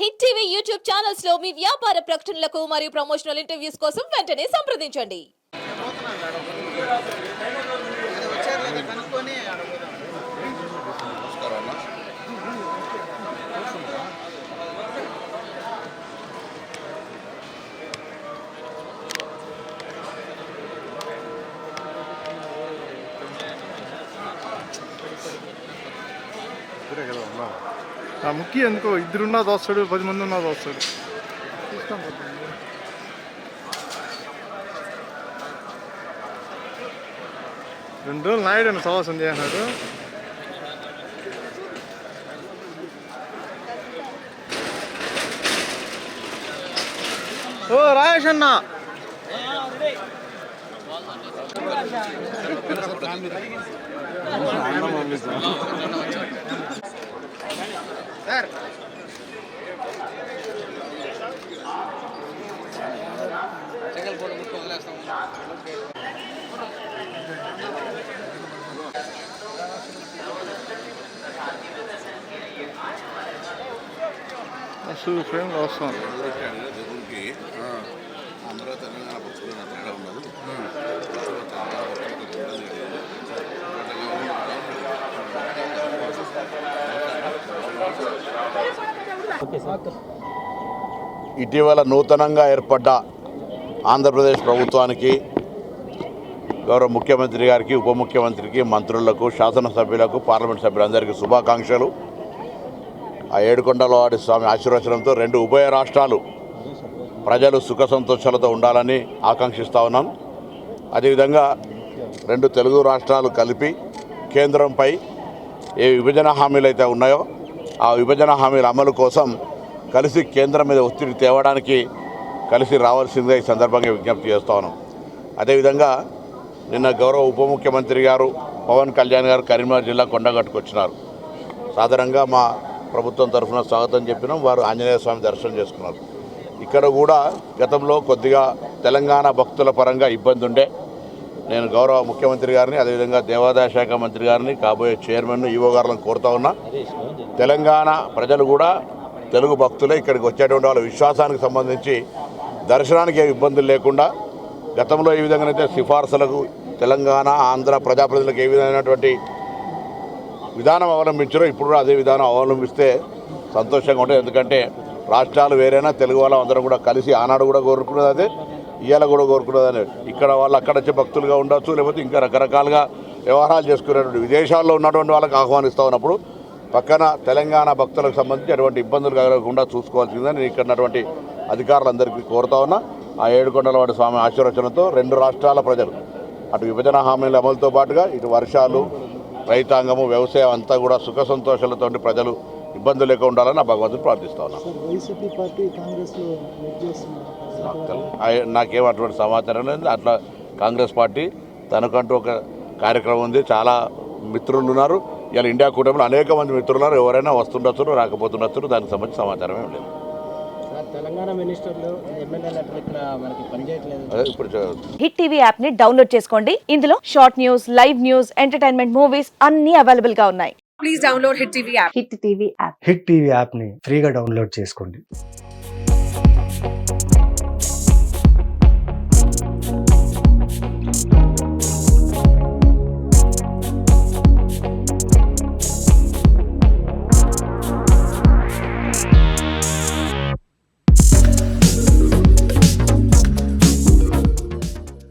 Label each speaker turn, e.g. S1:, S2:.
S1: Hit TV YouTube channels లో మీ వ్యాపార ప్రకటనలకు మరియు ప్రమోషనల్ ఇంటర్వ్యూస్ కోసం వెంటనే సంప్రదించండి.
S2: ముఖ్యం ఎందుకో ఇద్దరున్నా దోస్తాడు 10 మంది ఉన్నా దోస్తాడు. రెండు రోజులు నాయుడు అని సవాసం చేయన్నాడు. ఓ రాయేష్ అన్న అసలు ఫ్రేమ్ వస్తాం.
S3: అందరూ తెలంగాణ పక్షులు అక్కడ ఉండదు. ఇటీవల నూతనంగా ఏర్పడ్డ ఆంధ్రప్రదేశ్ ప్రభుత్వానికి గౌరవ ముఖ్యమంత్రి గారికి, ఉప ముఖ్యమంత్రికి, మంత్రులకు, శాసనసభ్యులకు, పార్లమెంట్ సభ్యులందరికీ శుభాకాంక్షలు. ఆ ఏడుకొండలవాడి స్వామి ఆశీర్వచనంతో రెండు ఉభయ రాష్ట్రాలు ప్రజలు సుఖ సంతోషాలతో ఉండాలని ఆకాంక్షిస్తూ ఉన్నాను. అదేవిధంగా రెండు తెలుగు రాష్ట్రాలు కలిపి కేంద్రంపై ఏ విభజన హామీలు అయితే ఉన్నాయో ఆ విభజన హామీల అమలు కోసం కలిసి కేంద్రం మీద ఒత్తిడి తేవడానికి కలిసి రావాల్సిందిగా ఈ సందర్భంగా విజ్ఞప్తి చేస్తూ ఉన్నాం. అదేవిధంగా నిన్న గౌరవ ఉప ముఖ్యమంత్రి గారు పవన్ కళ్యాణ్ గారు కరీంనగర్ జిల్లా కొండగట్టుకు వచ్చినారు. సాధారణంగా మా ప్రభుత్వం తరఫున స్వాగతం చెప్పినాం. వారు ఆంజనేయ స్వామి దర్శనం చేసుకున్నారు. ఇక్కడ కూడా గతంలో కొద్దిగా తెలంగాణ భక్తుల పరంగా ఇబ్బంది ఉండే. నేను గౌరవ ముఖ్యమంత్రి గారిని, అదేవిధంగా దేవాదాయ శాఖ మంత్రి గారిని, కాబోయే చైర్మన్ ఈవో గారులను కోరుతా ఉన్నా, తెలంగాణ ప్రజలు కూడా తెలుగు భక్తులే ఇక్కడికి వచ్చేటువంటి వాళ్ళ విశ్వాసానికి సంబంధించి దర్శనానికి ఏ ఇబ్బందులు లేకుండా గతంలో ఏ విధంగానైతే సిఫార్సులకు తెలంగాణ ఆంధ్ర ప్రజాప్రతినిధులకు ఏ విధమైనటువంటి విధానం అవలంబించారో ఇప్పుడు కూడా అదే విధానం అవలంబిస్తే సంతోషంగా ఉంటుంది. ఎందుకంటే రాష్ట్రాలు వేరైనా తెలుగు వాళ్ళం అందరం కూడా కలిసి ఆనాడు కూడా కోరుకున్నది అదే, ఇవాళ కూడా కోరుకున్నది అదే. ఇక్కడ వాళ్ళు అక్కడ వచ్చే భక్తులుగా ఉండొచ్చు, లేకపోతే ఇంకా రకరకాలుగా వ్యవహారాలు చేసుకునేటువంటి విదేశాల్లో ఉన్నటువంటి వాళ్ళకి ఆహ్వానిస్తూ ఉన్నప్పుడు పక్కన తెలంగాణ భక్తులకు సంబంధించి అటువంటి ఇబ్బందులు కలగకుండా చూసుకోవాల్సిందని నేను ఇక్కడ ఉన్నటువంటి అధికారులందరికీ కోరుతా ఉన్నా. ఆ ఏడుకొండలవాడి స్వామి ఆశీర్వచనంతో రెండు రాష్ట్రాల ప్రజలు అటు విభజన హామీల అమలుతో పాటుగా ఇటు వర్షాలు, రైతాంగము, వ్యవసాయం అంతా కూడా సుఖ సంతోషాలతో ప్రజలు ఇబ్బందులు లేకుండా ఉండాలని నా భగవంతుడు ప్రార్థిస్తా ఉన్నాను. నాకేం అటువంటి సమాచారం లేదు. అట్లా కాంగ్రెస్ పార్టీ తనకంటూ ఒక కార్యక్రమం ఉంది. చాలా మిత్రులు ఉన్నారు. ఇలా ఇండియా కూటమిలో అనేక మంది మిత్రులు ఉన్నారు. ఎవరైనా వస్తుండొచ్చు, రాకపోతుండొచ్చు. దానికి సంబంధించిన సమాచారం ఏం లేదు.
S4: తెలంగాణ మినిస్టర్లు ఎమ్మెల్యేలు ఇక్కడ మనకి పనిచేయట్లేదు.
S3: ఇప్పుడు
S1: హిట్ టీవీ యాప్ ని డౌన్లోడ్ చేసుకోండి. ఇందులో short news, live news, entertainment movies అన్ని అవైలబుల్ గా ఉన్నాయి. Please download hit TV app.
S5: Hit TV app ని ఫ్రీగా డౌన్లోడ్ చేసుకోండి.